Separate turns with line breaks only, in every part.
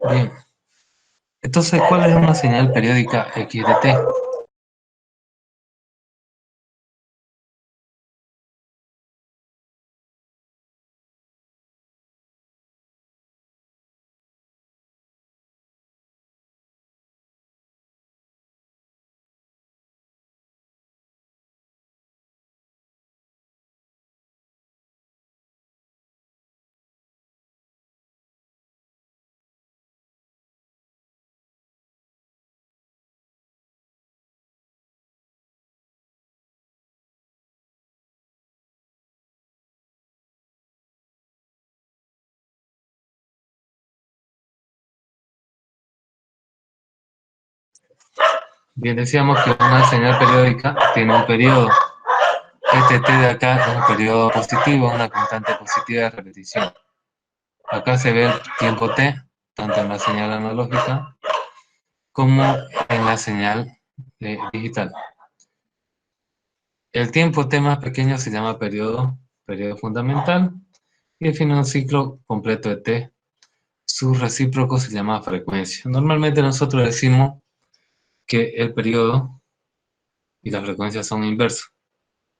Bien, entonces, ¿cuál es una señal periódica X de t? Bien, decíamos que una señal periódica tiene un periodo. Este t de acá es un periodo positivo, una constante positiva de repetición. Acá se ve el tiempo t, tanto en la señal analógica como en la señal digital. El tiempo t más pequeño se llama periodo fundamental, y define un ciclo completo de t. Su recíproco se llama frecuencia. Normalmente nosotros decimos que el periodo y la frecuencia son inversos.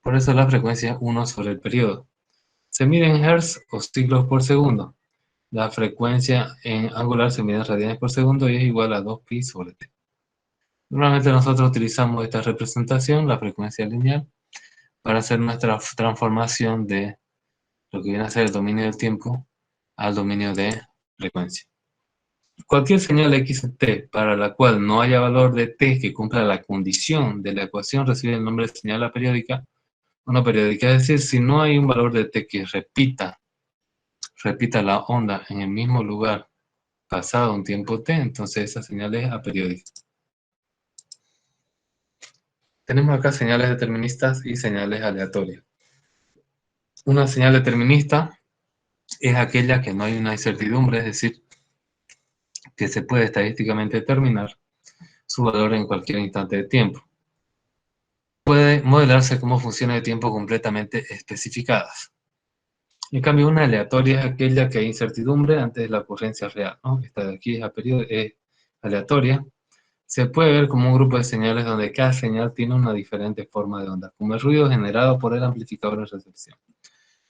Por eso la frecuencia es 1 sobre el periodo. Se mide en hertz o ciclos por segundo. La frecuencia en angular se mide en radianes por segundo y es igual a 2pi sobre t. Normalmente nosotros utilizamos esta representación, la frecuencia lineal, para hacer nuestra transformación de lo que viene a ser el dominio del tiempo al dominio de frecuencia. Cualquier señal xt para la cual no haya valor de t que cumpla la condición de la ecuación recibe el nombre de señal aperiódica o no periódica. Es decir, si no hay un valor de t que repita la onda en el mismo lugar pasado un tiempo t, entonces esa señal es aperiódica. Tenemos acá señales deterministas y señales aleatorias. Una señal determinista es aquella que no hay una incertidumbre, es decir, que se puede estadísticamente determinar su valor en cualquier instante de tiempo. Puede modelarse como funciones de tiempo completamente especificadas. En cambio, una aleatoria es aquella que hay incertidumbre antes de la ocurrencia real, ¿no? Esta de aquí es aleatoria. Se puede ver como un grupo de señales donde cada señal tiene una diferente forma de onda, como el ruido generado por el amplificador de recepción.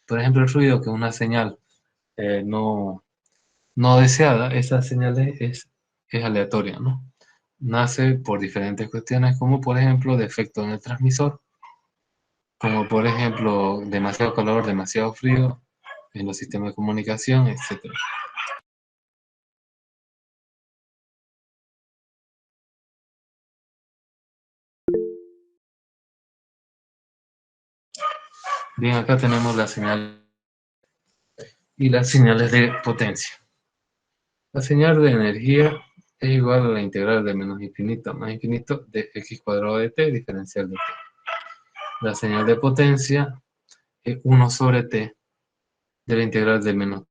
Por ejemplo, el ruido, que es una señal no deseada, esa señal es aleatoria, ¿no? Nace por diferentes cuestiones, como por ejemplo defecto en el transmisor, como por ejemplo demasiado calor, demasiado frío en los sistemas de comunicación, etc. Bien, acá tenemos la señal y las señales de potencia. La señal de energía es igual a la integral de menos infinito más infinito de x cuadrado de t diferencial de t. La señal de potencia es 1 sobre t de la integral de menos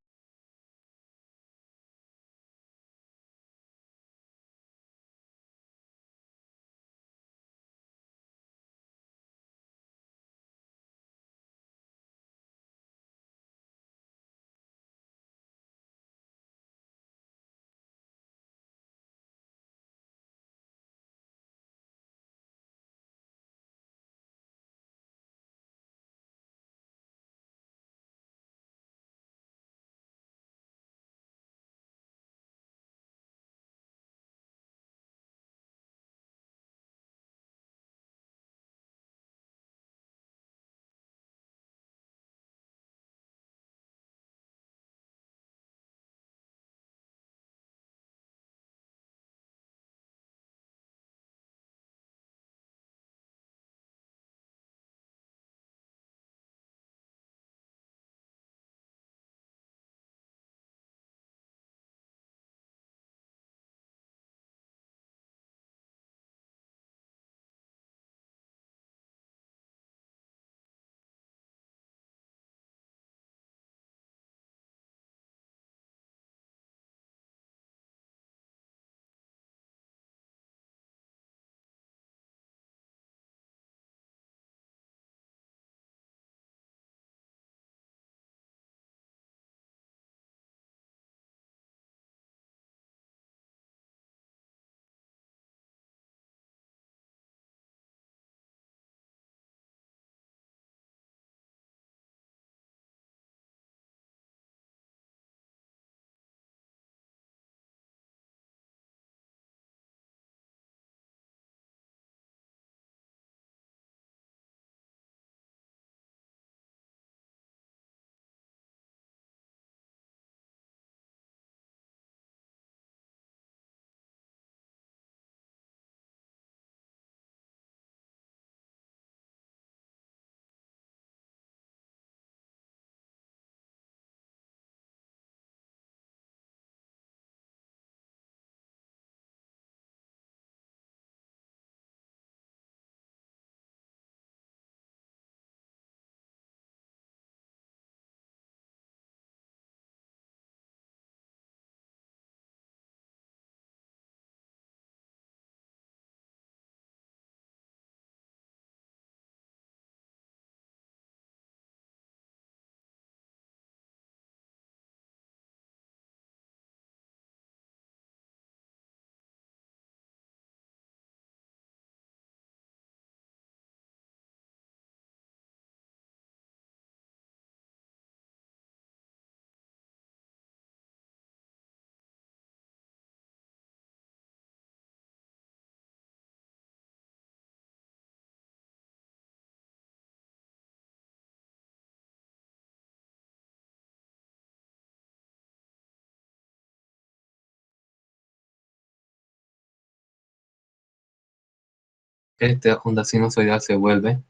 esta onda sinusoidal se vuelve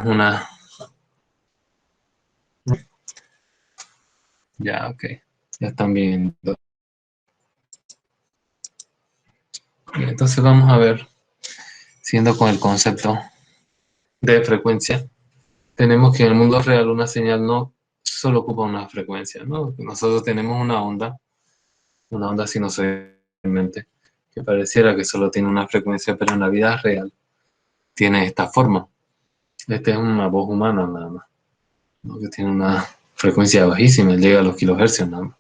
una... Ya, ok. Ya están viendo. Bien, entonces vamos a ver, siendo con el concepto de frecuencia, tenemos que en el mundo real una señal no solo ocupa una frecuencia, ¿no? Nosotros tenemos una onda sinusoidalmente, que pareciera que solo tiene una frecuencia, pero en la vida real tiene esta forma. Esta es una voz humana nada más, ¿no? Que tiene una frecuencia bajísima, llega a los kilohercios nada más.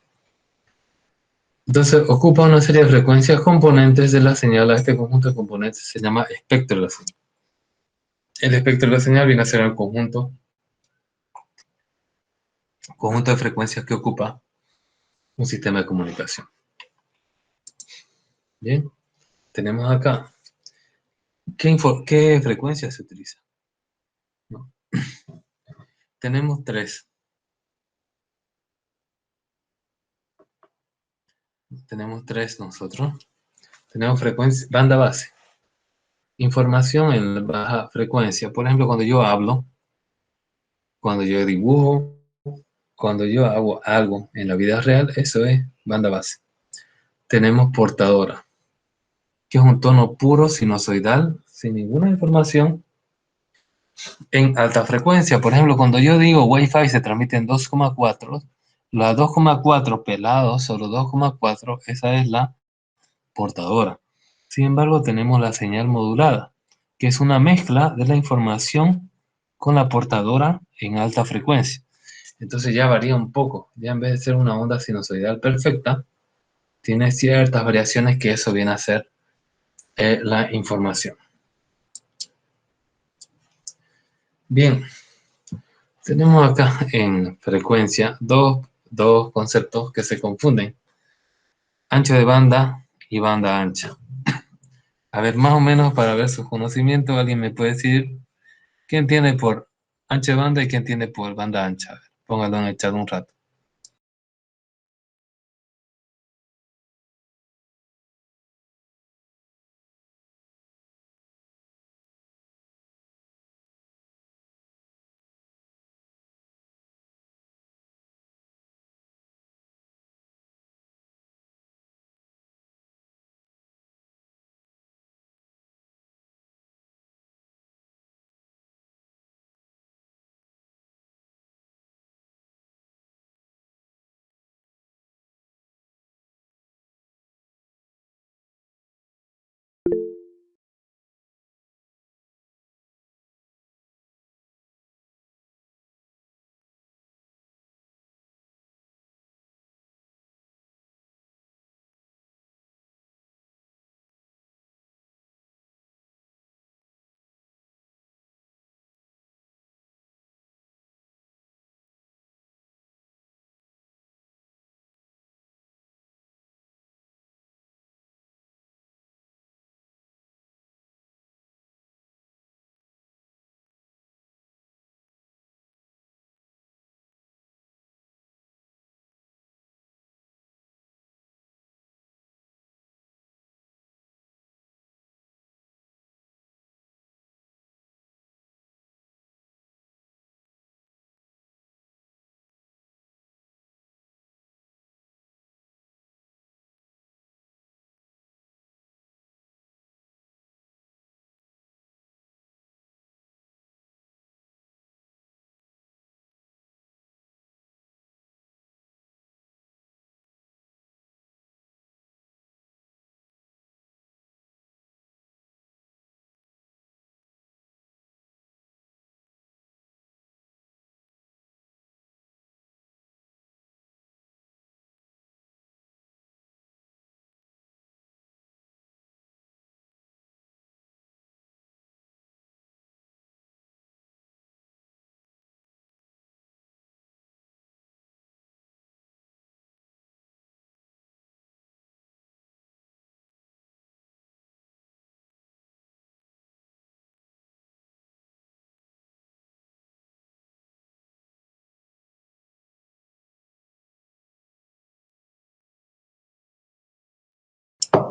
Entonces ocupa una serie de frecuencias componentes de la señal. A este conjunto de componentes se llama espectro de la señal. El espectro de la señal viene a ser el conjunto de frecuencias que ocupa un sistema de comunicación. Bien, tenemos acá. ¿Qué frecuencia se utiliza? ¿No? Tenemos tres. Tenemos tres nosotros. Tenemos frecuencia, banda base. Información en baja frecuencia. Por ejemplo, cuando yo hablo, cuando yo dibujo, cuando yo hago algo en la vida real, eso es banda base. Tenemos portadora, que es un tono puro sinusoidal, sin ninguna información, en alta frecuencia. Por ejemplo, cuando yo digo Wi-Fi se transmite en 2,4, la 2,4 pelados sobre 2,4, esa es la portadora. Sin embargo, tenemos la señal modulada, que es una mezcla de la información con la portadora en alta frecuencia. Entonces ya varía un poco. Ya en vez de ser una onda sinusoidal perfecta, tiene ciertas variaciones que eso viene a ser la información. Bien, tenemos acá en frecuencia dos conceptos que se confunden. Ancho de banda y banda ancha. A ver, más o menos para ver su conocimiento, alguien me puede decir qué entiende por ancho de banda y qué entiende por banda ancha. A ver, póngalo en el chat un rato.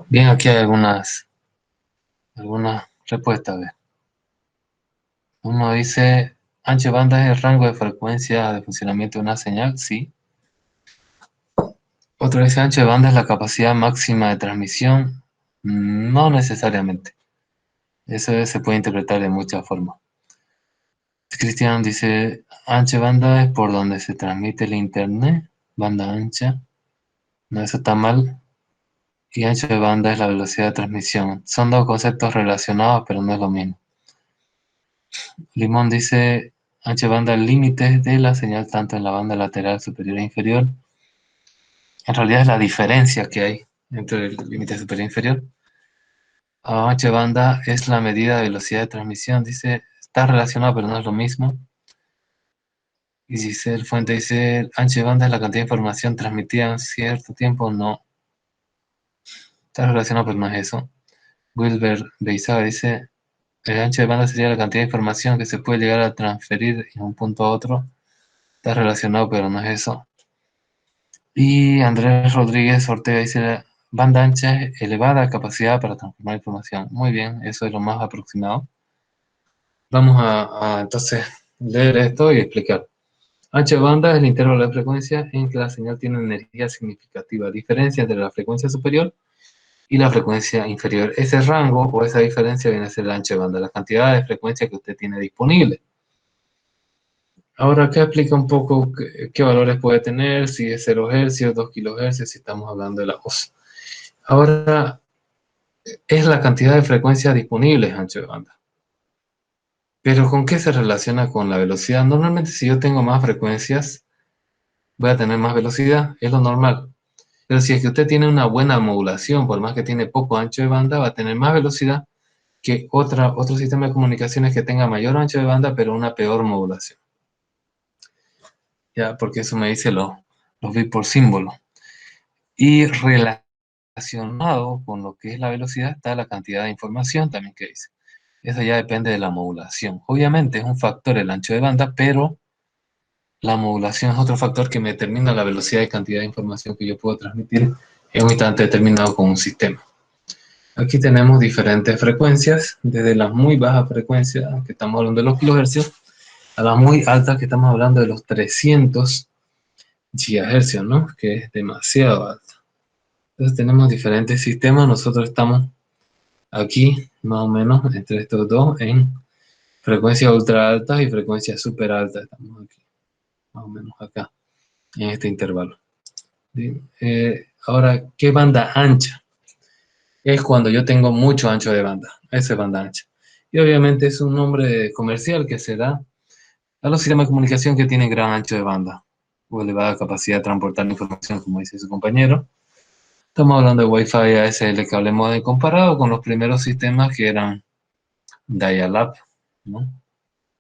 Bien, aquí hay algunas ¿Alguna respuesta? A ver. Uno dice, ancho de banda es el rango de frecuencia de funcionamiento de una señal, sí. Otro dice, ancho de banda es la capacidad máxima de transmisión. No necesariamente. Eso se puede interpretar de muchas formas. Cristian dice, ancho de banda es por donde se transmite el internet, banda ancha. No, eso está mal. Y ancho de banda es la velocidad de transmisión. Son dos conceptos relacionados, pero no es lo mismo. Limón dice, ancho de banda, el límite de la señal tanto en la banda lateral superior e inferior. En realidad es la diferencia que hay entre el límite superior e inferior. Ancho de banda es la medida de velocidad de transmisión. Dice, está relacionado, pero no es lo mismo. Y Giselle Fuente dice, el ancho de banda es la cantidad de información transmitida en cierto tiempo. No, está relacionado, pero no es eso. Wilber Beizaga dice, el ancho de banda sería la cantidad de información que se puede llegar a transferir de un punto a otro. Está relacionado, pero no es eso. Y Andrés Rodríguez Ortega dice, banda ancha es elevada capacidad para transformar información. Muy bien, eso es lo más aproximado. Vamos a entonces leer esto y explicar. H banda es el intervalo de frecuencia en que la señal tiene energía significativa, diferencia entre la frecuencia superior y la frecuencia inferior. Ese rango o esa diferencia viene a ser el ancho de banda, la cantidad de frecuencia que usted tiene disponible. Ahora acá explica un poco qué valores puede tener, si es 0 Hz, 2 kHz, si estamos hablando de la voz. Ahora, es la cantidad de frecuencias disponibles ancho de banda. Pero ¿con qué se relaciona con la velocidad? Normalmente si yo tengo más frecuencias, voy a tener más velocidad, es lo normal. Pero si es que usted tiene una buena modulación, por más que tiene poco ancho de banda, va a tener más velocidad que otro sistema de comunicaciones que tenga mayor ancho de banda, pero una peor modulación. Ya, porque eso me dice los bits por símbolo. Y relacionado con lo que es la velocidad está la cantidad de información también que dice. Eso ya depende de la modulación. Obviamente es un factor el ancho de banda, pero la modulación es otro factor que me determina la velocidad y cantidad de información que yo puedo transmitir en un instante determinado con un sistema. Aquí tenemos diferentes frecuencias, desde las muy bajas frecuencias, que estamos hablando de los kilohercios, a las muy altas, que estamos hablando de los 300 gigahercios, ¿no? Que es demasiado alto. Entonces tenemos diferentes sistemas, nosotros estamos aquí, más o menos, entre estos dos, en frecuencias ultra altas y frecuencias super altas. Estamos aquí, más o menos acá, en este intervalo. Ahora, ¿qué banda ancha? Es cuando yo tengo mucho ancho de banda. Esa es banda ancha. Y obviamente es un nombre comercial que se da a los sistemas de comunicación que tienen gran ancho de banda o elevada capacidad de transportar información, como dice su compañero. Estamos hablando de Wi-Fi, ASL, cable modem, comparado con los primeros sistemas que eran dial-up, ¿no?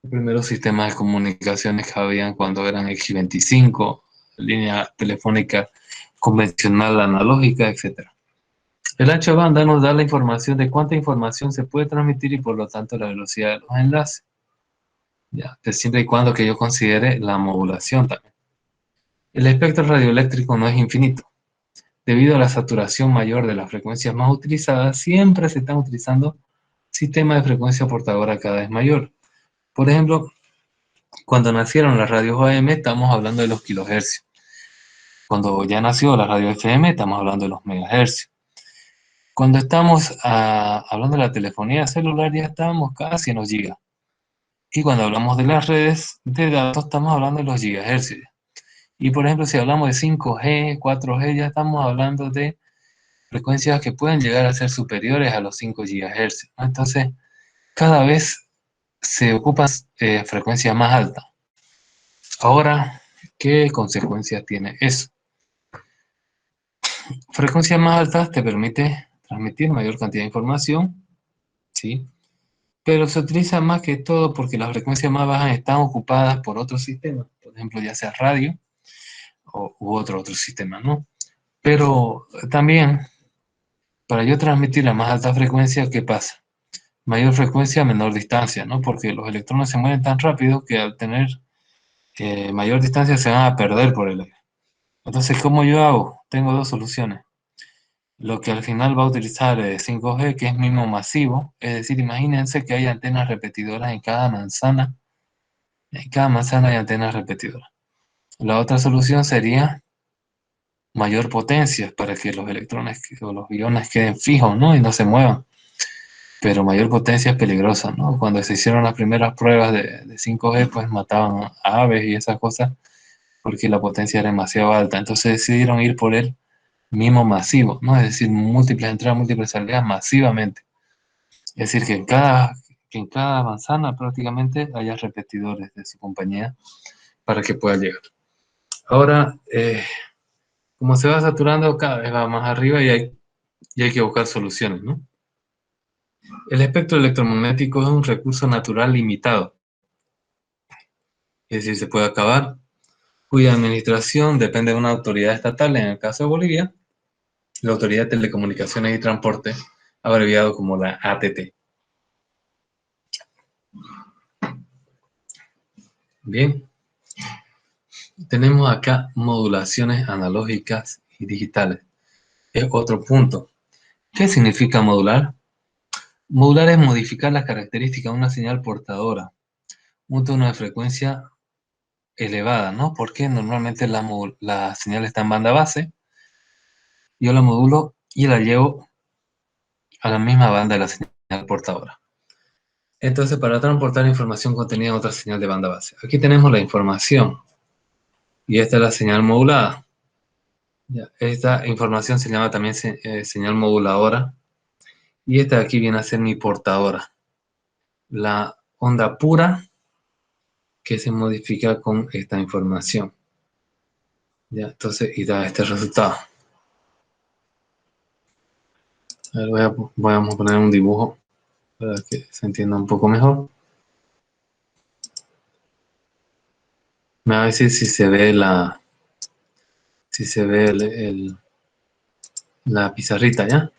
Los primeros sistemas de comunicaciones que habían cuando eran X25, línea telefónica convencional, analógica, etc. El ancho de banda nos da la información de cuánta información se puede transmitir y por lo tanto la velocidad de los enlaces. Ya, siempre y cuando que yo considere la modulación también. El espectro radioeléctrico no es infinito. Debido a la saturación mayor de las frecuencias más utilizadas, siempre se están utilizando sistemas de frecuencia portadora cada vez mayor. Por ejemplo, cuando nacieron las radios AM, estamos hablando de los kilohercios. Cuando ya nació la radio FM, estamos hablando de los megahercios. Cuando estamos hablando de la telefonía celular, ya estamos casi en los gigas. Y cuando hablamos de las redes de datos, estamos hablando de los gigahercios. Y por ejemplo, si hablamos de 5G, 4G, ya estamos hablando de frecuencias que pueden llegar a ser superiores a los 5 GHz. Entonces, cada vez se ocupan frecuencias más altas. Ahora, ¿qué consecuencias tiene eso? Frecuencias más altas te permite transmitir mayor cantidad de información, ¿sí? Pero se utiliza más que todo porque las frecuencias más bajas están ocupadas por otros sistemas, por ejemplo, ya sea radio u otro sistema, ¿no? Pero también, para yo transmitir a más alta frecuencia, ¿qué pasa? Mayor frecuencia, menor distancia, ¿no? Porque los electrones se mueven tan rápido que al tener mayor distancia se van a perder por el aire. Entonces, ¿cómo yo hago? Tengo dos soluciones. lo que al final va a utilizar 5G, que es MIMO masivo. Es decir, imagínense que hay antenas repetidoras en cada manzana. En cada manzana hay antenas repetidoras. La otra solución sería mayor potencia para que los electrones o los iones queden fijos, ¿no? Y no se muevan. Pero mayor potencia es peligrosa, ¿no? Cuando se hicieron las primeras pruebas de 5G, pues mataban a aves y esas cosas porque la potencia era demasiado alta. Entonces decidieron ir por el MIMO masivo, ¿no? Es decir, múltiples entradas, múltiples salidas masivamente. Es decir, que en cada manzana prácticamente haya repetidores de su compañía para que pueda llegar. Ahora, como se va saturando, cada vez va más arriba y hay que buscar soluciones, ¿no? El espectro electromagnético es un recurso natural limitado, es decir, se puede acabar, cuya administración depende de una autoridad estatal, en el caso de Bolivia, la Autoridad de Telecomunicaciones y Transporte, abreviado como la ATT. Bien, tenemos acá modulaciones analógicas y digitales. Es otro punto. ¿Qué significa modular? Modular es modificar las características de una señal portadora, un tono de frecuencia elevada, ¿no? Porque normalmente la señal está en banda base, yo la modulo y la llevo a la misma banda de la señal portadora. Entonces, para transportar información contenida en otra señal de banda base. Aquí tenemos la información y esta es la señal modulada. Ya, esta información se llama también señal moduladora y esta de aquí viene a ser mi portadora. La onda pura que se modifica con esta información. Ya, entonces, y da este resultado. A ver, vamos a poner un dibujo para que se entienda un poco mejor. Me va a decir si se ve la pizarrita, ¿ya?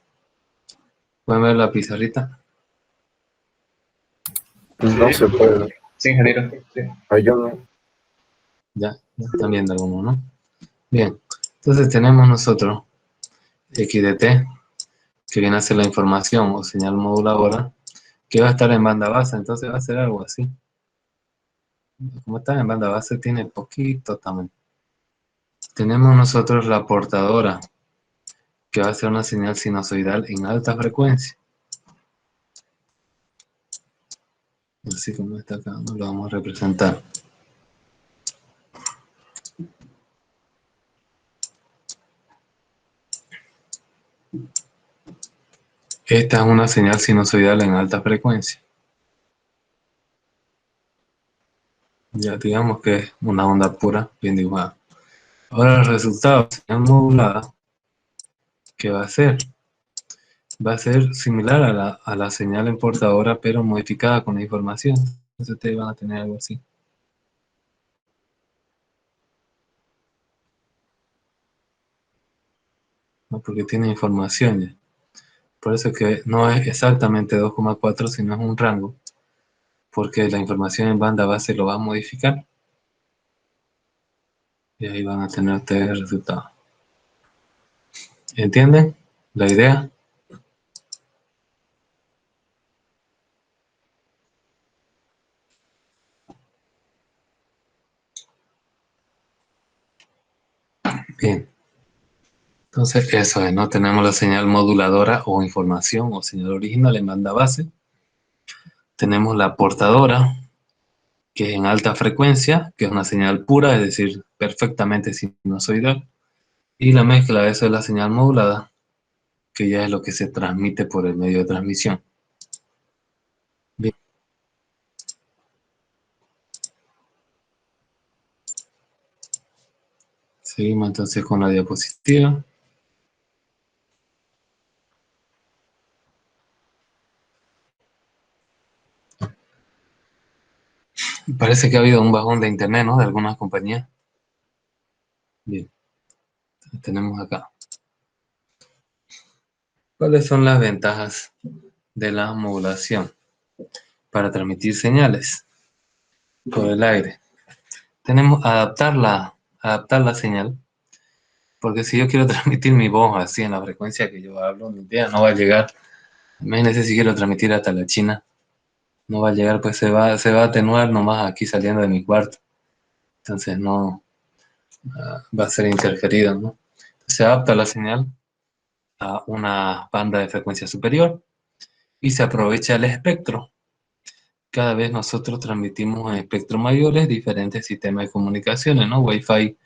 ¿Pueden ver la pizarrita?
No se puede ver.
Sí, ingeniero. Sí.
Yo no.
Ya están viendo alguno, ¿no? Bien, entonces tenemos nosotros X de T, que viene a ser la información o señal moduladora, que va a estar en banda base, entonces va a ser algo así. Como está en banda base, tiene poquito tamaño. Tenemos nosotros la portadora, que va a ser una señal sinusoidal en alta frecuencia. Así como está acá, ¿no? Lo vamos a representar. Esta es una señal sinusoidal en alta frecuencia. Ya digamos que es una onda pura, bien dibujada. Ahora el resultado, señal modulada, ¿qué va a ser? Va a ser similar a la señal en portadora, pero modificada con la información. Entonces ustedes van a tener algo así. ¿No? Porque tiene información ya. Por eso es que no es exactamente 2,4, sino es un rango. Porque la información en banda base lo va a modificar. Y ahí van a tener ustedes el resultado. ¿Entienden la idea? Bien. Entonces eso es, ¿no? Tenemos la señal moduladora o información o señal original en banda base. Tenemos la portadora, que es en alta frecuencia, que es una señal pura, es decir, perfectamente sinusoidal. Y la mezcla de eso es la señal modulada, que ya es lo que se transmite por el medio de transmisión. Bien. Seguimos entonces con la diapositiva. Parece que ha habido un bajón de internet, ¿no? De algunas compañías. Bien, tenemos acá. ¿Cuáles son las ventajas de la modulación para transmitir señales por el aire? Tenemos adaptar la señal Porque si yo quiero transmitir mi voz así en la frecuencia que yo hablo, mi idea no va a llegar. Imagínense si quiero transmitir hasta la China, no va a llegar, pues se va a atenuar nomás aquí saliendo de mi cuarto. Entonces no va a ser interferido, ¿no? Se adapta la señal a una banda de frecuencia superior y se aprovecha el espectro. Cada vez nosotros transmitimos en espectros mayores diferentes sistemas de comunicaciones, ¿no? Wi-Fi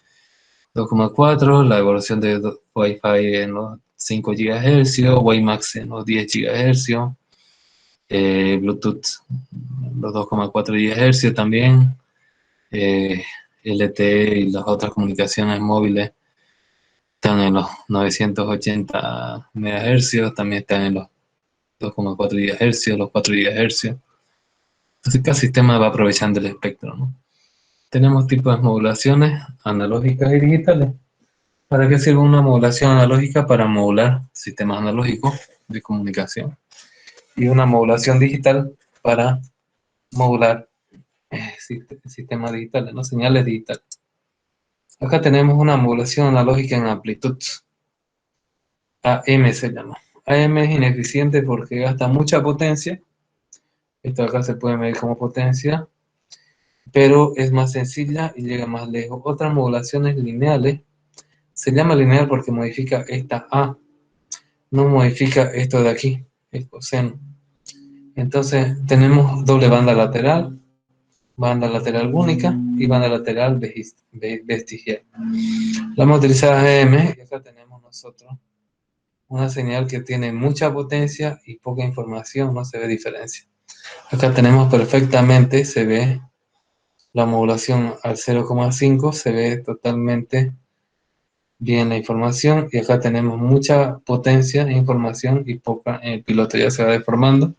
2,4, la evolución de Wi-Fi en los 5 GHz, WiMAX en los 10 GHz, Bluetooth los 2,4 GHz también, LTE y las otras comunicaciones móviles están en los 980 MHz, también están en los 2,4 GHz, los 4 GHz. Entonces cada sistema va aprovechando el espectro, ¿no? Tenemos tipos de modulaciones analógicas y digitales. ¿Para qué sirve una modulación analógica? Para modular sistemas analógicos de comunicación. Y una modulación digital para modular sistemas digitales, ¿no? Señales digitales. Acá tenemos una modulación analógica en amplitud. AM se llama. AM es ineficiente porque gasta mucha potencia. Esto acá se puede medir como potencia, pero es más sencilla y llega más lejos. Otras modulaciones lineales, se llama lineal porque modifica esta A, no modifica esto de aquí, el coseno. Entonces tenemos doble banda lateral única y banda lateral vestigial. La hemos utilizado AM y acá tenemos nosotros una señal que tiene mucha potencia y poca información, no se ve diferencia. Acá tenemos perfectamente, se ve la modulación al 0,5, se ve totalmente bien la información y acá tenemos mucha potencia e información y poca, el piloto ya se va deformando.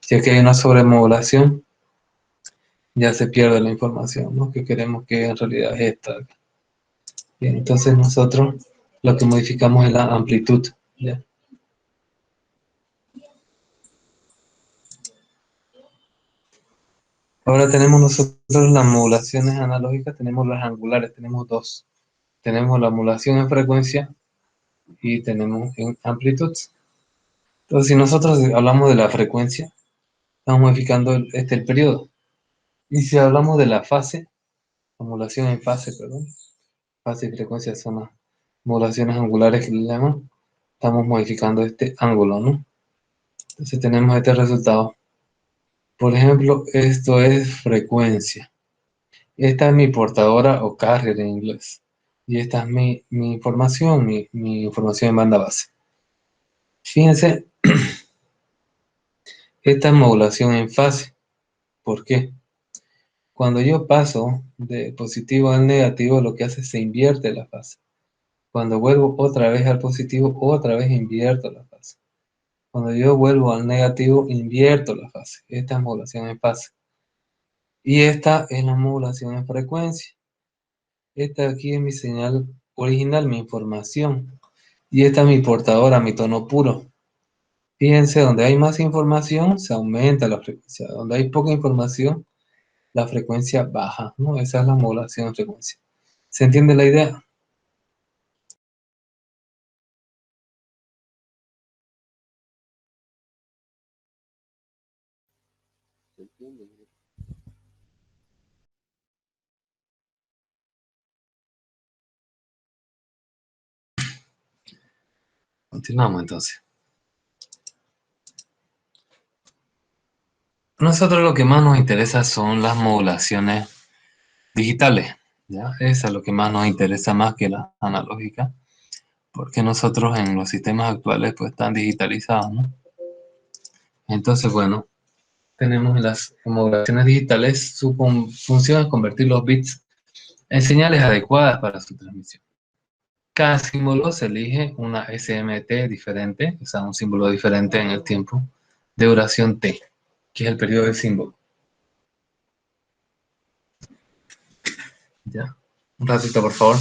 Si aquí hay una sobremodulación, ya se pierde la información, ¿no? Que queremos que en realidad es esta. Bien, entonces nosotros lo que modificamos es la amplitud, ¿ya? Ahora tenemos nosotros las modulaciones analógicas, tenemos las angulares, tenemos dos. Tenemos la modulación en frecuencia y tenemos en amplitud. Entonces, si nosotros hablamos de la frecuencia, estamos modificando el periodo. Y si hablamos de la fase, la modulación en fase, perdón, fase y frecuencia son las modulaciones angulares que le llaman, estamos modificando este ángulo, ¿no? Entonces tenemos este resultado. Por ejemplo, esto es frecuencia. Esta es mi portadora o carrier en inglés. Y esta es mi información, mi información en banda base. Fíjense, esta es modulación en fase. ¿Por qué? Cuando yo paso de positivo al negativo, lo que hace es se invierte la fase. Cuando vuelvo otra vez al positivo, otra vez invierto la fase. Cuando yo vuelvo al negativo, invierto la fase. Esta es modulación en fase. Y esta es la modulación en frecuencia. Esta aquí es mi señal original, mi información. Y esta es mi portadora, mi tono puro. Fíjense, donde hay más información, se aumenta la frecuencia. Donde hay poca información, la frecuencia baja, ¿no? Esa es la modulación en frecuencia. ¿Se entiende la idea? Continuamos entonces. A nosotros lo que más nos interesa son las modulaciones digitales, ¿ya? Esa es lo que más nos interesa más que la analógica, porque nosotros en los sistemas actuales pues están digitalizados, ¿no? Entonces, bueno, tenemos las modulaciones digitales, su función es convertir los bits en señales adecuadas para su transmisión. Cada símbolo se elige una SMT diferente, o sea, un símbolo diferente en el tiempo de duración T, que es el periodo del símbolo. ¿Ya? Un ratito, por favor.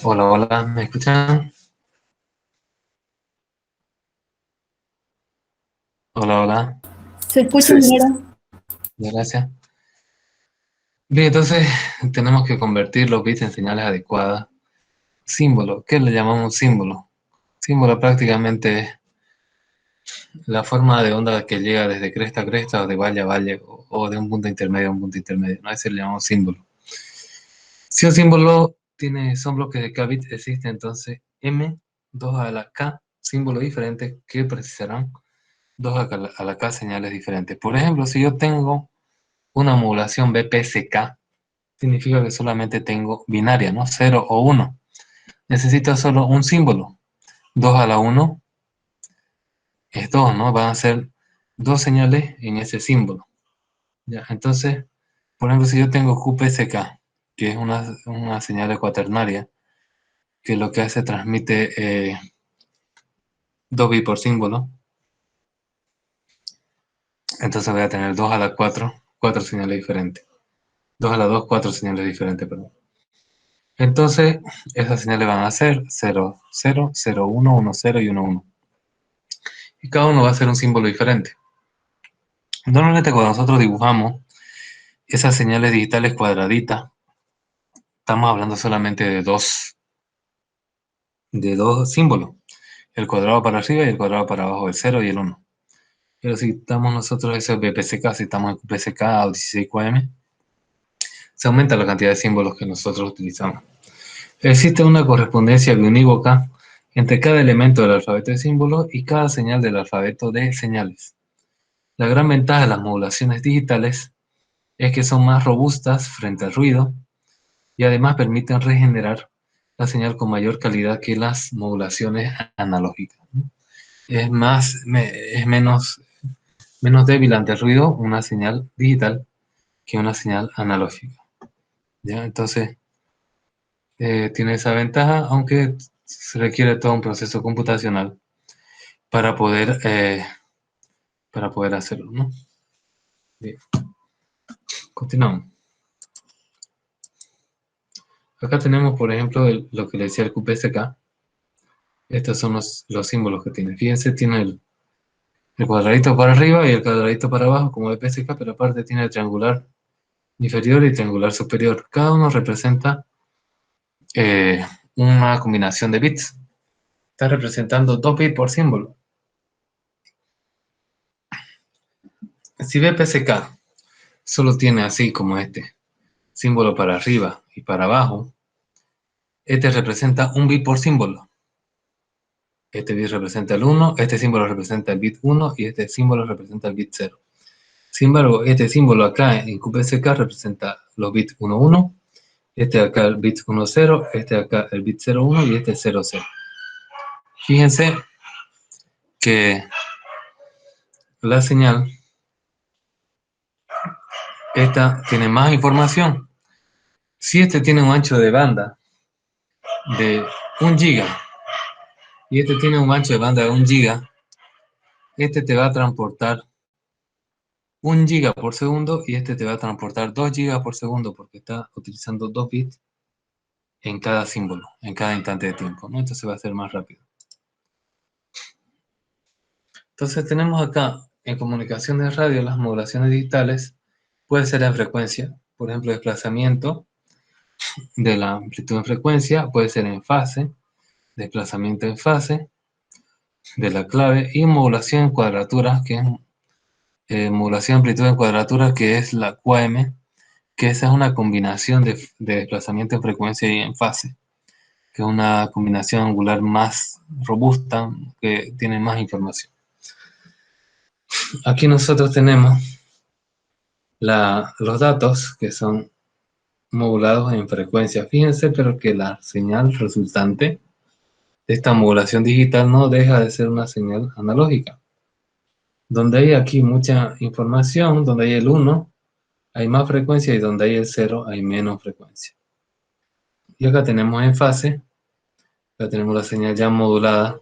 Hola, hola, ¿me escuchan? Hola, hola,
Se escucha,
Sí,
ingeniero.
gracias. Bien, entonces tenemos que convertir los bits en señales adecuadas. Símbolo, ¿qué le llamamos símbolo? Símbolo prácticamente es la forma de onda que llega desde cresta a cresta o de valle a valle o de un punto intermedio a un punto intermedio, ¿no? A ese le llamamos símbolo. Si un símbolo tiene, son bloques de k bits, existe entonces m, 2 a la k, símbolos diferentes que precisarán 2 a la k señales diferentes. Por ejemplo, si yo tengo una modulación BPSK, significa que solamente tengo binaria, ¿no? 0 o 1. Necesito solo un símbolo. 2 a la 1 es 2, ¿no? Van a ser dos señales en ese símbolo. ¿Ya? Entonces, por ejemplo, si yo tengo QPSK, que es una señal cuaternaria, que lo que hace transmite 2 bits por símbolo, entonces voy a tener 2 a la 4, 4 señales diferentes. 2 a la 2, 4 señales diferentes, perdón. Entonces, esas señales van a ser 0, 0, 0, 1, 1, 0 y 1, 1. Y cada uno va a ser un símbolo diferente. Normalmente cuando nosotros dibujamos esas señales digitales cuadraditas, estamos hablando solamente de dos símbolos. El cuadrado para arriba y el cuadrado para abajo, el 0 y el 1. Pero si estamos nosotros, eso es BPSK, si estamos en QPSK o 16QM, se aumenta la cantidad de símbolos que nosotros utilizamos. Existe una correspondencia biunívoca entre cada elemento del alfabeto de símbolos y cada señal del alfabeto de señales. La gran ventaja de las modulaciones digitales es que son más robustas frente al ruido y además permiten regenerar la señal con mayor calidad que las modulaciones analógicas. Es menos débil ante el ruido una señal digital que una señal analógica. ¿Ya? Entonces, tiene esa ventaja, aunque se requiere todo un proceso computacional para poder, eh, para poder hacerlo, ¿no? Bien, continuamos. Acá tenemos, por ejemplo, lo que le decía el QPSK. Estos son los símbolos que tiene. Fíjense, tiene el cuadradito para arriba y el cuadradito para abajo, como de PSK, pero aparte tiene el triangular inferior y triangular superior. Cada uno representa eh, una combinación de bits. Está representando 2 bits por símbolo. Si BPSK solo tiene así como este símbolo para arriba y para abajo, este representa un bit por símbolo. Este bit representa el 1, este símbolo representa el bit 1 y este símbolo representa el bit 0. Sin embargo, este símbolo acá en QPSK representa los bits 1, 1, este acá el bit 1, 0, este acá el bit 0, 1 y este 0, 0. Fíjense que la señal, esta tiene más información. Si este tiene un ancho de banda de 1 giga y este tiene un ancho de banda de 1 giga, este te va a transportar 1 giga por segundo y este te va a transportar 2 gigas por segundo porque está utilizando 2 bits en cada símbolo, en cada instante de tiempo, ¿no? Entonces va a ser más rápido. Entonces tenemos acá en comunicación de radio las modulaciones digitales, puede ser en frecuencia, por ejemplo desplazamiento de la amplitud en frecuencia, puede ser en fase, desplazamiento en fase de la clave y modulación en cuadratura, que es modulación de amplitud en cuadratura, que es la QAM, que esa es una combinación de desplazamiento en frecuencia y en fase, que es una combinación angular más robusta, que tiene más información. Aquí nosotros tenemos los datos que son modulados en frecuencia. Fíjense, pero que la señal resultante de esta modulación digital no deja de ser una señal analógica. Donde hay aquí mucha información, donde hay el 1, hay más frecuencia y donde hay el 0, hay menos frecuencia. Y acá tenemos en fase, acá tenemos la señal ya modulada.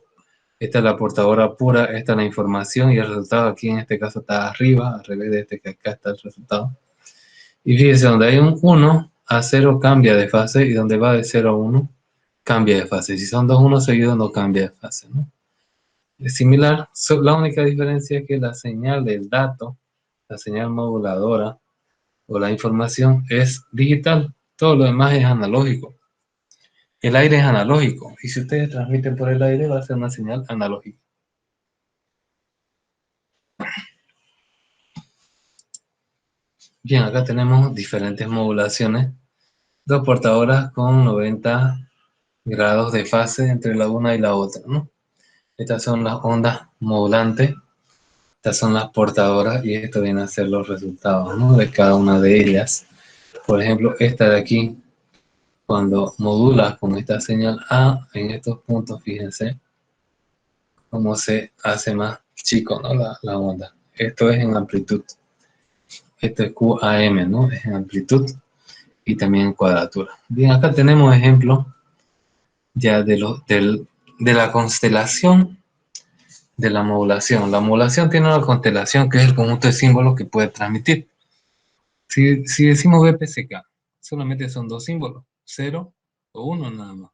Esta es la portadora pura, esta es la información y el resultado aquí en este caso está arriba, al revés de este que acá está el resultado. Y fíjense, donde hay un 1 a 0 cambia de fase y donde va de 0 a 1 cambia de fase. Si son dos unos seguidos, no cambia de fase, ¿no? Es similar, la única diferencia es que la señal del dato, la señal moduladora o la información es digital. Todo lo demás es analógico. El aire es analógico y si ustedes transmiten por el aire va a ser una señal analógica. Bien, acá tenemos diferentes modulaciones. Dos portadoras con 90 grados de fase entre la una y la otra, ¿no? Estas son las ondas modulantes, estas son las portadoras y esto viene a ser los resultados, ¿no? De cada una de ellas. Por ejemplo, esta de aquí, cuando modula con esta señal A, en estos puntos, fíjense cómo se hace más chico, ¿no? La onda. Esto es en amplitud. Esto es QAM, ¿no? Es en amplitud y también en cuadratura. Bien, acá tenemos ejemplos ya de la constelación de la modulación. La modulación tiene una constelación que es el conjunto de símbolos que puede transmitir. Si decimos BPCK, solamente son dos símbolos, 0 o 1 nada más.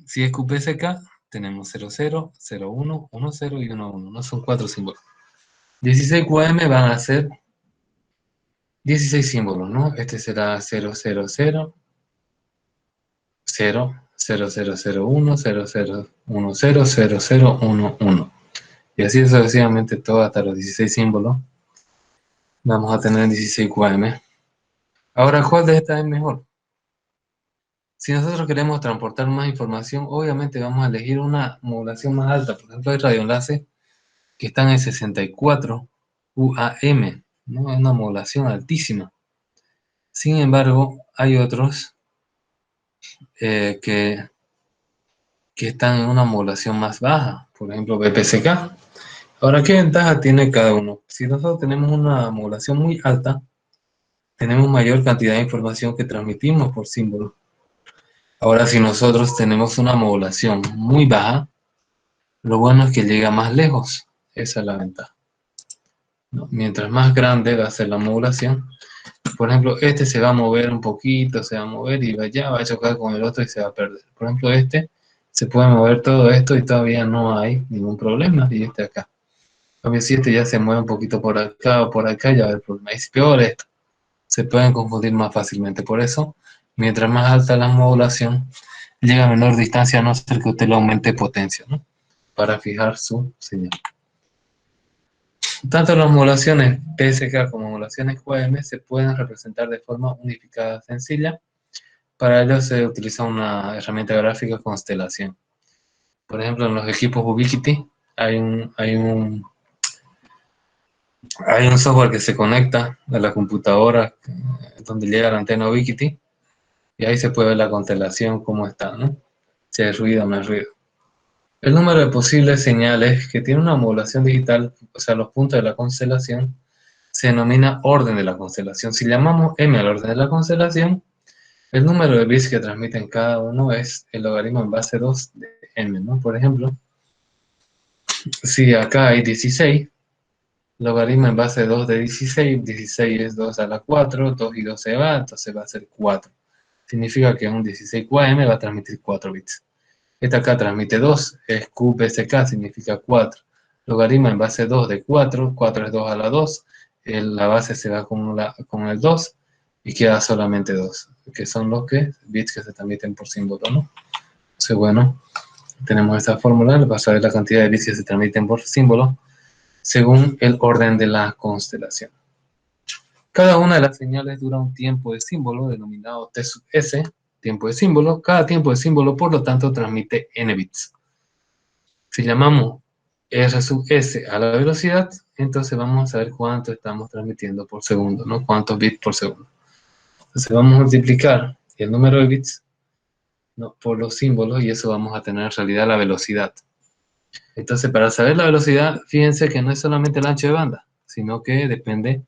Si es QPSK, tenemos 00, 01, 10 y 11, no son 4 símbolos. 16 QM van a ser 16 símbolos, ¿no? Este será 000, 0, 0001, 0010, 0011. Y así sucesivamente todo hasta los 16 símbolos. Vamos a tener 16 QM. Ahora, ¿cuál de estas es mejor? Si nosotros queremos transportar más información, obviamente vamos a elegir una modulación más alta. Por ejemplo, hay radioenlaces que están en 64 UAM, ¿no? Es una modulación altísima. Sin embargo, hay otros que están en una modulación más baja. Por ejemplo, BPCK. Ahora, ¿qué ventaja tiene cada uno? Si nosotros tenemos una modulación muy alta, tenemos mayor cantidad de información que transmitimos por símbolo. Ahora, si nosotros tenemos una modulación muy baja, lo bueno es que llega más lejos. Esa es la ventaja, ¿no? Mientras más grande va a ser la modulación. Por ejemplo, este se va a mover un poquito, se va a mover y ya va a chocar con el otro y se va a perder. Por ejemplo, este se puede mover todo esto y todavía no hay ningún problema. Y este acá. A ver si este ya se mueve un poquito por acá o por acá, ya va a haber problema. Es peor esto. Se pueden confundir más fácilmente. Por eso, mientras más alta la modulación, llega a menor distancia a no ser que usted le aumente potencia, ¿no? Para fijar su señal. Tanto las modulaciones PSK como modulaciones QM se pueden representar de forma unificada sencilla. Para ello se utiliza una herramienta gráfica constelación. Por ejemplo, en los equipos Ubiquiti hay un software que se conecta a la computadora donde llega la antena Ubiquiti y ahí se puede ver la constelación cómo está, ¿no? Si hay ruido o no hay ruido. El número de posibles señales que tiene una modulación digital, o sea, los puntos de la constelación, se denomina orden de la constelación. Si llamamos M al orden de la constelación, el número de bits que transmiten cada uno es el logaritmo en base 2 de M, ¿no? Por ejemplo, si acá hay 16, logaritmo en base 2 de 16, 16 es 2 a la 4, 2 y 2 se va, entonces va a ser 4. Significa que un 16 QAM va a transmitir 4 bits. Esta acá transmite 2, es QPSK, significa 4. Logaritmo en base 2 de 4, 4 es 2 a la 2, la base se va con el 2 y queda solamente 2, que son los bits que se transmiten por símbolo, ¿no? Entonces, bueno, tenemos esta fórmula para saber la cantidad de bits que se transmiten por símbolo según el orden de la constelación. Cada una de las señales dura un tiempo de símbolo denominado T sub S, tiempo de símbolo. Cada tiempo de símbolo, por lo tanto, transmite n bits. Si llamamos R sub S a la velocidad, entonces vamos a saber cuánto estamos transmitiendo por segundo, ¿no? Cuántos bits por segundo. Entonces vamos a multiplicar el número de bits, ¿no?, por los símbolos y eso vamos a tener en realidad la velocidad. Entonces, para saber la velocidad, fíjense que no es solamente el ancho de banda, sino que depende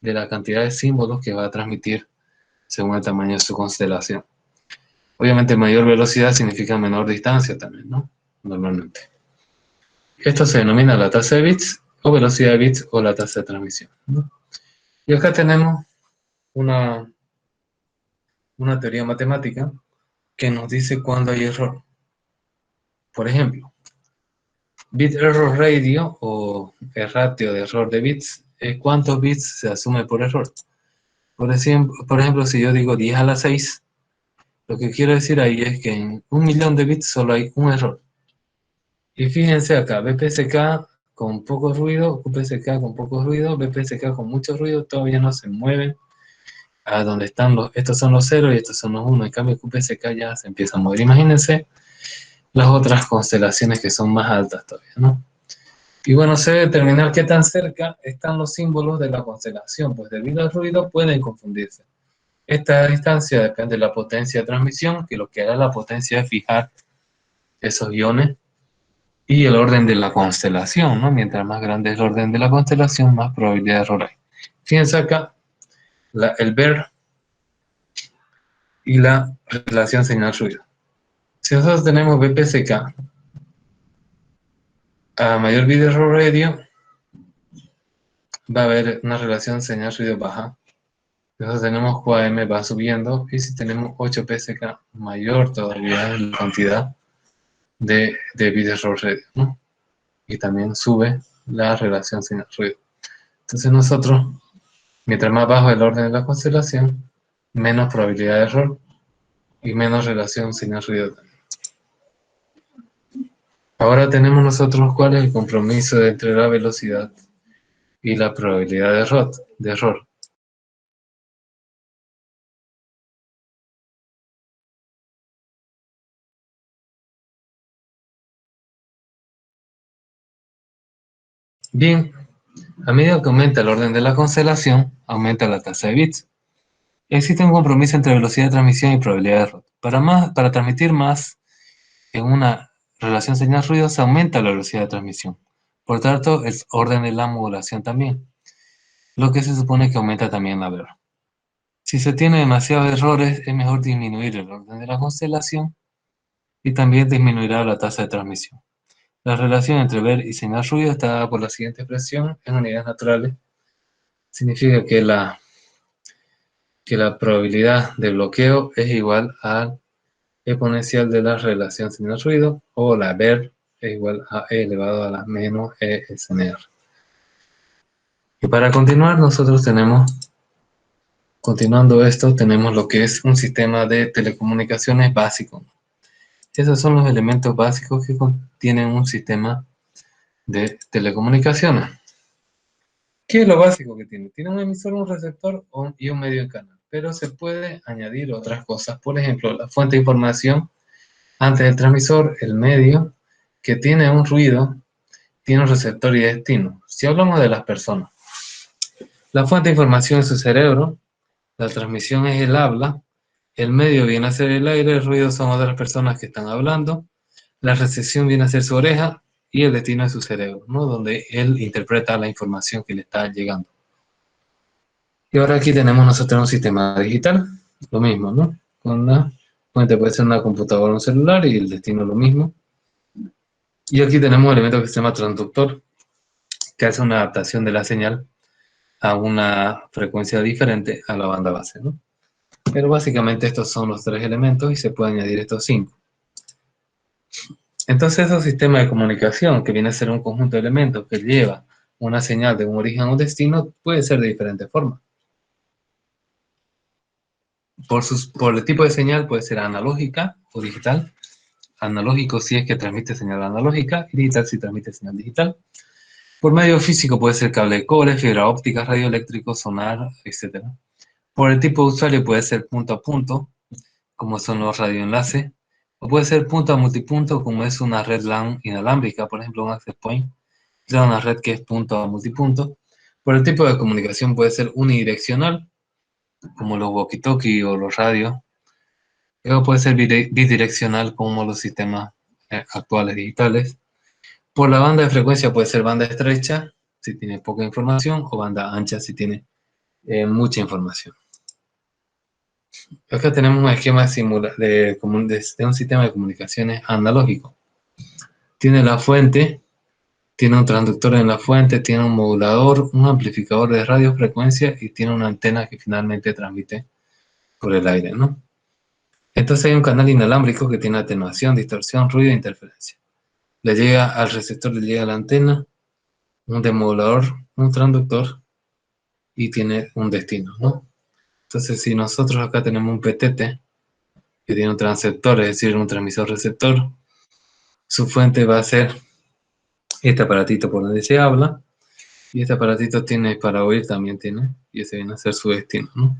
de la cantidad de símbolos que va a transmitir según el tamaño de su constelación. Obviamente mayor velocidad significa menor distancia también, ¿no? Normalmente. Esto se denomina la tasa de bits o velocidad de bits o la tasa de transmisión, ¿no? Y acá tenemos una teoría matemática que nos dice cuándo hay error. Por ejemplo, bit error radio o el ratio de error de bits es cuántos bits se asume por error. Por ejemplo, si yo digo 10 a la 6, lo que quiero decir ahí es que en 1.000.000 de bits solo hay un error. Y fíjense acá, BPSK con poco ruido, QPSK con poco ruido, BPSK con mucho ruido, todavía no se mueven a donde están estos son los 0 y estos son los 1. En cambio, QPSK ya se empieza a mover. Imagínense las otras constelaciones que son más altas todavía, ¿no? Y bueno, se debe determinar qué tan cerca están los símbolos de la constelación, pues debido al ruido pueden confundirse. Esta distancia depende de la potencia de transmisión, que lo que hará la potencia es fijar esos iones y el orden de la constelación, ¿no? Mientras más grande es el orden de la constelación, más probabilidad de error hay. Fíjense acá, el ver y la relación señal-ruido. Si nosotros tenemos BPSK, a mayor bit error radio, va a haber una relación señal-ruido baja. Entonces tenemos QAM va subiendo, y si tenemos 8 PSK, mayor todavía la cantidad de bit error radio, ¿no? Y también sube la relación señal-ruido. Entonces nosotros, mientras más bajo el orden de la constelación, menos probabilidad de error y menos relación señal-ruido. Ahora tenemos nosotros cuál es el compromiso entre la velocidad y la probabilidad de error. Bien, a medida que aumenta el orden de la constelación, aumenta la tasa de bits. Existe un compromiso entre velocidad de transmisión y probabilidad de error. Para transmitir más en una relación señal-ruido se aumenta la velocidad de transmisión. Por tanto, el orden de la modulación también, lo que se supone que aumenta también la velocidad. Si se tiene demasiados errores, es mejor disminuir el orden de la constelación y también disminuirá la tasa de transmisión. La relación entre ver y señal-ruido está dada por la siguiente expresión en unidades naturales. Significa que la probabilidad de bloqueo es igual al exponencial de la relación señal-ruido, o la ver es igual a e elevado a la menos e SNR. Y para continuar, nosotros continuando esto, tenemos lo que es un sistema de telecomunicaciones básico. Esos son los elementos básicos que contienen un sistema de telecomunicaciones. ¿Qué es lo básico que tiene? Tiene un emisor, un receptor y un medio en canal. Pero se puede añadir otras cosas. Por ejemplo, la fuente de información antes del transmisor, el medio, que tiene un ruido, tiene un receptor y destino. Si hablamos de las personas, la fuente de información es su cerebro, la transmisión es el habla, el medio viene a ser el aire, el ruido son otras personas que están hablando, la recepción viene a ser su oreja y el destino es su cerebro, ¿no? Donde él interpreta la información que le está llegando. Y ahora aquí tenemos nosotros un sistema digital, lo mismo, ¿no? Con la fuente puede ser una computadora o un celular y el destino lo mismo. Y aquí tenemos un elemento que se llama transductor, que hace una adaptación de la señal a una frecuencia diferente a la banda base, ¿no? Pero básicamente estos son los tres elementos y se pueden añadir estos 5. Entonces, esos sistemas de comunicación, que viene a ser un conjunto de elementos que lleva una señal de un origen a un destino, puede ser de diferentes formas. Por el tipo de señal puede ser analógica o digital. Analógico si es que transmite señal analógica y digital si transmite señal digital. Por medio físico puede ser cable de cobre, fibra óptica, radioeléctrico, sonar, etc. Por el tipo de usuario puede ser punto a punto, como son los radioenlaces, o puede ser punto a multipunto, como es una red LAN inalámbrica, por ejemplo un access point, es una red que es punto a multipunto. Por el tipo de comunicación puede ser unidireccional, como los walkie-talkie o los radios, o puede ser bidireccional, como los sistemas actuales digitales. Por la banda de frecuencia puede ser banda estrecha, si tiene poca información, o banda ancha, si tiene mucha información. Acá tenemos un esquema de un sistema de comunicaciones analógico. Tiene la fuente, tiene un transductor en la fuente, tiene un modulador, un amplificador de radiofrecuencia y tiene una antena que finalmente transmite por el aire, ¿no? Entonces hay un canal inalámbrico que tiene atenuación, distorsión, ruido e interferencia. Le llega al receptor, le llega a la antena, un demodulador, un transductor y tiene un destino, ¿no? Entonces si nosotros acá tenemos un PTT que tiene un transceptor, es decir, un transmisor receptor, su fuente va a ser este aparatito por donde se habla, y este aparatito tiene para oír, también tiene, y ese viene a ser su destino, ¿no?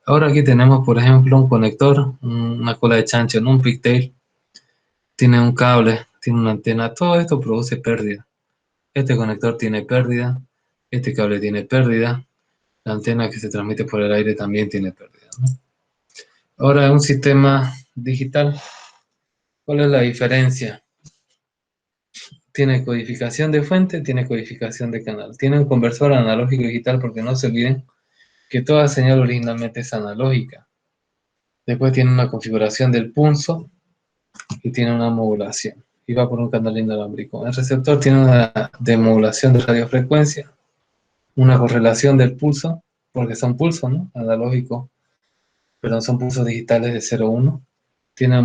Ahora aquí tenemos, por ejemplo, un conector, una cola de chancho, ¿no? Un pigtail, tiene un cable, tiene una antena, todo esto produce pérdida. Este conector tiene pérdida, este cable tiene pérdida, la antena que se transmite por el aire también tiene pérdida, ¿no? Ahora, un sistema digital, ¿cuál es la diferencia? Tiene codificación de fuente, tiene codificación de canal. Tiene un conversor analógico digital, porque no se olviden que toda señal originalmente es analógica. Después tiene una configuración del pulso y tiene una modulación. Y va por un canal inalámbrico. El receptor tiene una demodulación de radiofrecuencia, una correlación del pulso, porque son pulsos, ¿no? Analógicos, pero son pulsos digitales de 0 a 1. Tiene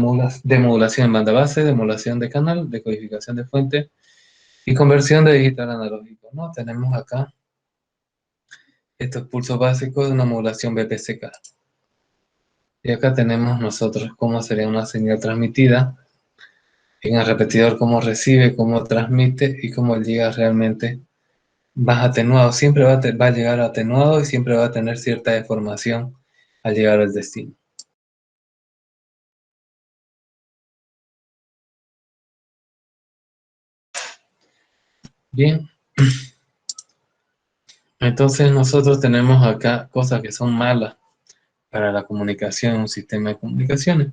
demodulación en banda base, demodulación de canal, decodificación de fuente y conversión de digital a analógico, ¿no? Tenemos acá estos pulsos básicos de una modulación BPCK. Y acá tenemos nosotros cómo sería una señal transmitida en el repetidor, cómo recibe, cómo transmite y cómo llega realmente más atenuado. Siempre va a llegar atenuado y siempre va a tener cierta deformación al llegar al destino. Bien, entonces nosotros tenemos acá cosas que son malas para la comunicación en un sistema de comunicaciones.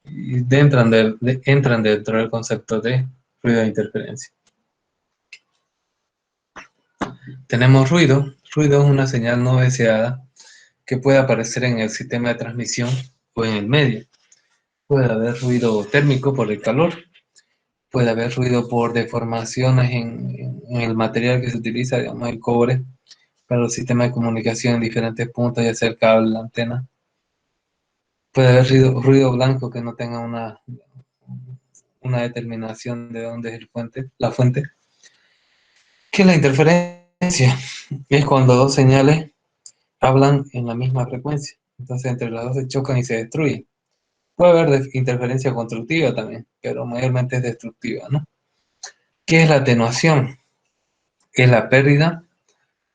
Y entran dentro del concepto de ruido de interferencia. Tenemos ruido. Ruido es una señal no deseada que puede aparecer en el sistema de transmisión o en el medio. Puede haber ruido térmico por el calor, puede haber ruido por deformaciones en el material que se utiliza, digamos el cobre, para los sistemas de comunicación en diferentes puntos, ya sea el cable, la antena. Puede haber ruido blanco que no tenga una determinación de dónde es la fuente. ¿Qué es la interferencia? Es cuando dos señales hablan en la misma frecuencia. Entonces entre las dos se chocan y se destruyen. Puede haber interferencia constructiva también, pero mayormente es destructiva, ¿no? ¿Qué es la atenuación? Es la pérdida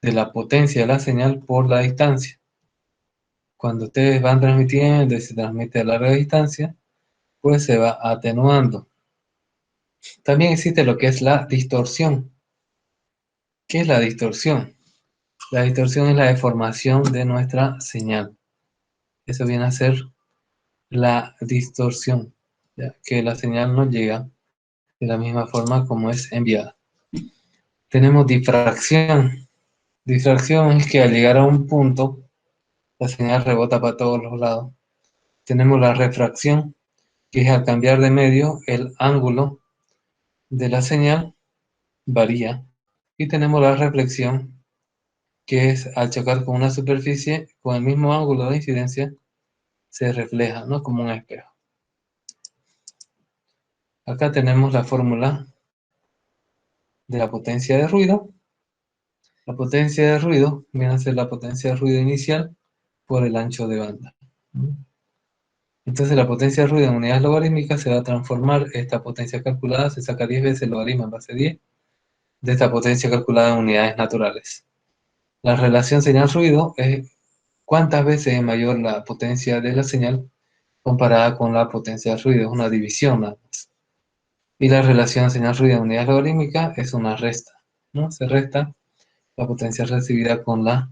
de la potencia de la señal por la distancia. Cuando ustedes van transmitiendo y se transmite a larga distancia, pues se va atenuando. También existe lo que es la distorsión. ¿Qué es la distorsión? La distorsión es la deformación de nuestra señal. Eso viene a ser la distorsión, ¿ya? Que la señal no llega de la misma forma como es enviada. Tenemos difracción. Difracción es que al llegar a un punto, la señal rebota para todos los lados. Tenemos la refracción, que es al cambiar de medio, el ángulo de la señal varía. Y tenemos la reflexión, que es al chocar con una superficie, con el mismo ángulo de incidencia, se refleja, ¿no? Como un espejo. Acá tenemos la fórmula de la potencia de ruido. La potencia de ruido viene a ser la potencia de ruido inicial por el ancho de banda. Entonces la potencia de ruido en unidades logarítmicas se va a transformar, esta potencia calculada se saca 10 veces el logaritmo en base 10 de esta potencia calculada en unidades naturales. La relación señal-ruido es cuántas veces es mayor la potencia de la señal comparada con la potencia de ruido, es una división nada más. Y la relación señal-ruido en unidades logarítmicas es una resta, ¿no? Se resta la potencia recibida con la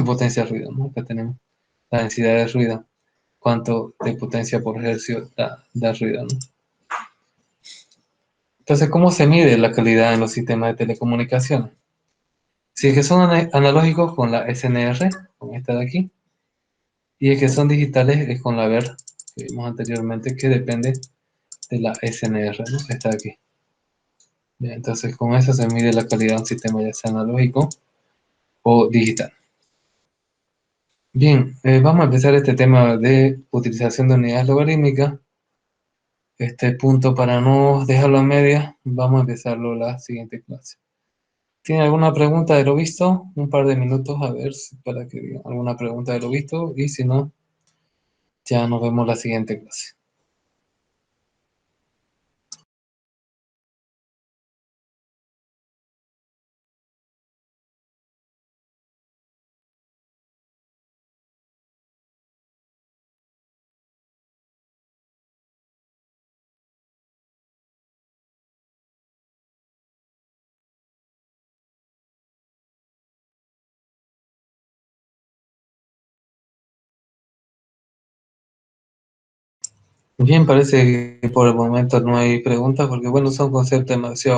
potencia de ruido, ¿no? Acá tenemos la densidad de ruido, cuánto de potencia por hercio da ruido, ¿no? Entonces, ¿cómo se mide la calidad en los sistemas de telecomunicaciones? Si es que son analógicos, con la SNR, con esta de aquí, y es que son digitales, es con la VER, que vimos anteriormente, que depende de la SNR, ¿no? Esta de aquí. Bien, entonces, con eso se mide la calidad de un sistema, ya sea analógico o digital. Bien, vamos a empezar este tema de utilización de unidades logarítmicas. Este punto, para no dejarlo a medias, vamos a empezarlo la siguiente clase. ¿Tiene alguna pregunta de lo visto? Un par de minutos a ver para que digan alguna pregunta de lo visto, y si no, ya nos vemos la siguiente clase. Bien, parece que por el momento no hay preguntas porque, bueno, son conceptos demasiado